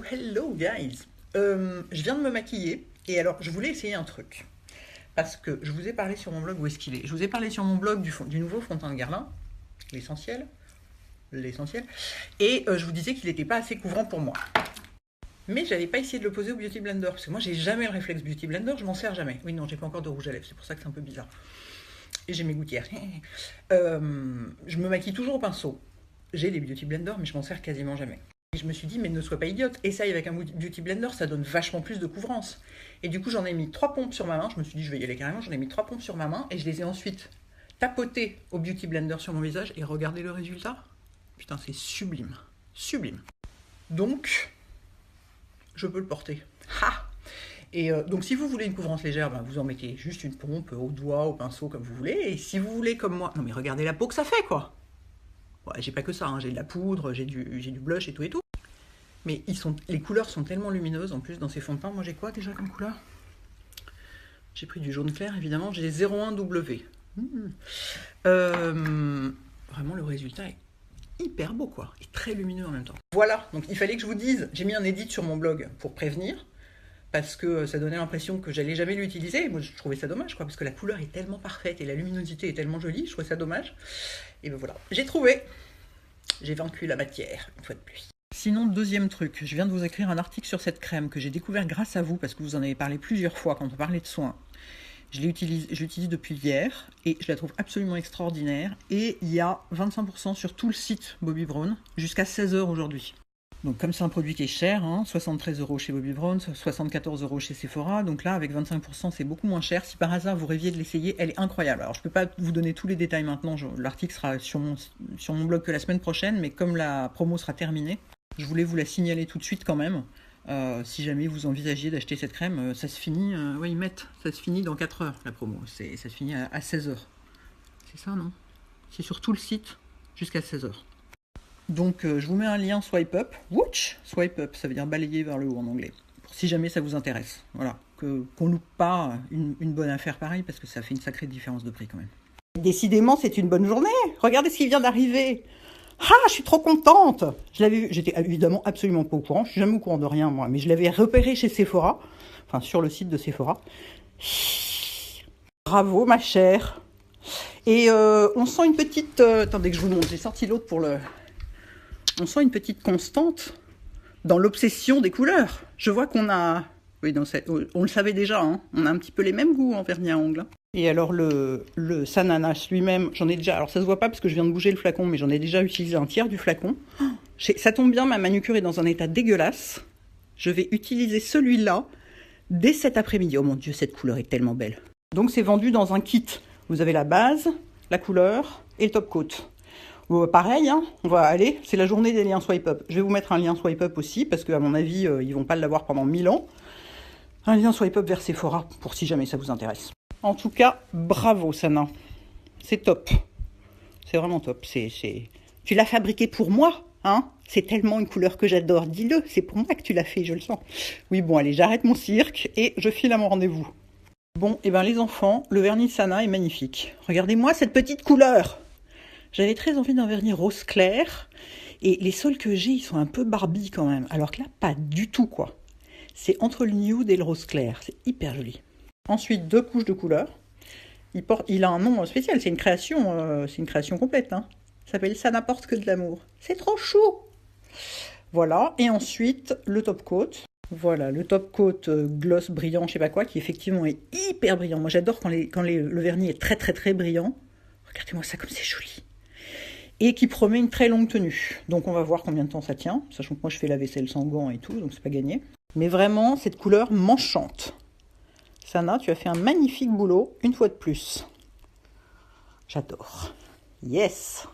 Hello guys, je viens de me maquiller et alors je voulais essayer un truc parce que je vous ai parlé sur mon blog, où est-ce qu'il est? Je vous ai parlé sur mon blog du nouveau fond de teint de Guerlain, l'essentiel, et je vous disais qu'il n'était pas assez couvrant pour moi. Mais j'avais pas essayé de le poser au Beauty Blender parce que moi j'ai jamais le réflexe Beauty Blender, je m'en sers jamais. Oui non, j'ai pas encore de rouge à lèvres, c'est pour ça que c'est un peu bizarre. Et j'ai mes gouttières. Je me maquille toujours au pinceau. J'ai les Beauty Blender mais je m'en sers quasiment jamais. Et je me suis dit, mais ne sois pas idiote, essaye avec un Beauty Blender, ça donne vachement plus de couvrance. Et du coup, j'en ai mis 3 pompes sur ma main, je me suis dit, je vais y aller carrément, j'en ai mis 3 pompes sur ma main, et je les ai ensuite tapotées au Beauty Blender sur mon visage, et regardez le résultat. Putain, c'est sublime, sublime. Donc, je peux le porter. Ha! Et donc, si vous voulez une couvrance légère, ben, vous en mettez juste une pompe au doigt, au pinceau, comme vous voulez. Et si vous voulez, comme moi, non mais regardez la peau que ça fait, quoi. Ouais, j'ai pas que ça, hein. J'ai de la poudre, j'ai du blush et tout et tout. Mais les couleurs sont tellement lumineuses en plus dans ces fonds de teint. Moi j'ai quoi déjà comme couleur? J'ai pris du jaune clair évidemment, j'ai 01W. Vraiment le résultat est hyper beau quoi, et très lumineux en même temps. Voilà, donc il fallait que je vous dise, j'ai mis un edit sur mon blog pour prévenir, parce que ça donnait l'impression que j'allais jamais l'utiliser. Moi je trouvais ça dommage quoi, parce que la couleur est tellement parfaite et la luminosité est tellement jolie, je trouvais ça dommage. Et ben voilà, j'ai trouvé, j'ai vaincu la matière une fois de plus. Sinon, deuxième truc, je viens de vous écrire un article sur cette crème que j'ai découvert grâce à vous, parce que vous en avez parlé plusieurs fois quand on parlait de soins. Je l'utilise depuis hier, et je la trouve absolument extraordinaire. Et il y a 25% sur tout le site Bobbi Brown, jusqu'à 16h aujourd'hui. Donc comme c'est un produit qui est cher, hein, 73 € chez Bobbi Brown, 74 € chez Sephora, donc là avec 25% c'est beaucoup moins cher. Si par hasard vous rêviez de l'essayer, elle est incroyable. Alors je ne peux pas vous donner tous les détails maintenant, l'article sera sur mon blog que la semaine prochaine, mais comme la promo sera terminée, je voulais vous la signaler tout de suite quand même. Si jamais vous envisagiez d'acheter cette crème, ça se finit, ouais, ils mettent, ça se finit dans 4 heures la promo, ça se finit à 16h. C'est ça non? C'est sur tout le site jusqu'à 16h. Donc je vous mets un lien swipe up. Wouch, swipe up, ça veut dire balayer vers le haut en anglais. Pour si jamais ça vous intéresse. Voilà, qu'on loupe pas une bonne affaire pareille, parce que ça fait une sacrée différence de prix quand même. Décidément, c'est une bonne journée. Regardez ce qui vient d'arriver. Ah, je suis trop contente. J'étais évidemment absolument pas au courant. Je suis jamais au courant de rien moi, mais je l'avais repéré chez Sephora, enfin sur le site de Sephora. Bravo ma chère. Et on sent une petite. Attendez que je vous montre. J'ai sorti l'autre pour le. On sent une petite constante dans l'obsession des couleurs. Je vois qu'on a. Oui, on le savait déjà. Hein, on a un petit peu les mêmes goûts en vernis à ongles. Et alors le Sananas lui-même, j'en ai déjà, alors ça se voit pas parce que je viens de bouger le flacon, mais j'en ai déjà utilisé un tiers du flacon. Ça tombe bien, ma manucure est dans un état dégueulasse. Je vais utiliser celui-là dès cet après-midi. Oh mon Dieu, cette couleur est tellement belle. Donc c'est vendu dans un kit. Vous avez la base, la couleur et le top coat. Pareil, hein, on va aller, c'est la journée des liens swipe up. Je vais vous mettre un lien swipe up aussi, parce qu'à mon avis, ils vont pas l'avoir pendant 1000 ans. Un lien swipe up vers Sephora, pour si jamais ça vous intéresse. En tout cas, bravo Sana. C'est top. C'est vraiment top. Tu l'as fabriqué pour moi, hein? C'est tellement une couleur que j'adore. Dis-le, c'est pour moi que tu l'as fait, je le sens. Oui, bon, allez, j'arrête mon cirque et je file à mon rendez-vous. Bon, et ben les enfants, le vernis Sana est magnifique. Regardez-moi cette petite couleur. J'avais très envie d'un vernis rose clair. Et les sols que j'ai, ils sont un peu Barbie quand même. Alors que là, pas du tout, quoi. C'est entre le nude et le rose clair. C'est hyper joli. Ensuite, 2 couches de couleur. Il a un nom spécial, c'est une création complète. Hein. Ça s'appelle Ça n'apporte que de l'amour. C'est trop chou. Voilà, et ensuite, le top coat. Voilà, le top coat gloss brillant, je sais pas quoi, qui effectivement est hyper brillant. Moi, j'adore quand le vernis est très très très brillant. Regardez-moi ça comme c'est joli. Et qui promet une très longue tenue. Donc, on va voir combien de temps ça tient, sachant que moi, je fais la vaisselle sans gants et tout, donc c'est pas gagné. Mais vraiment, cette couleur m'enchante. Sana, tu as fait un magnifique boulot, une fois de plus. J'adore. Yes!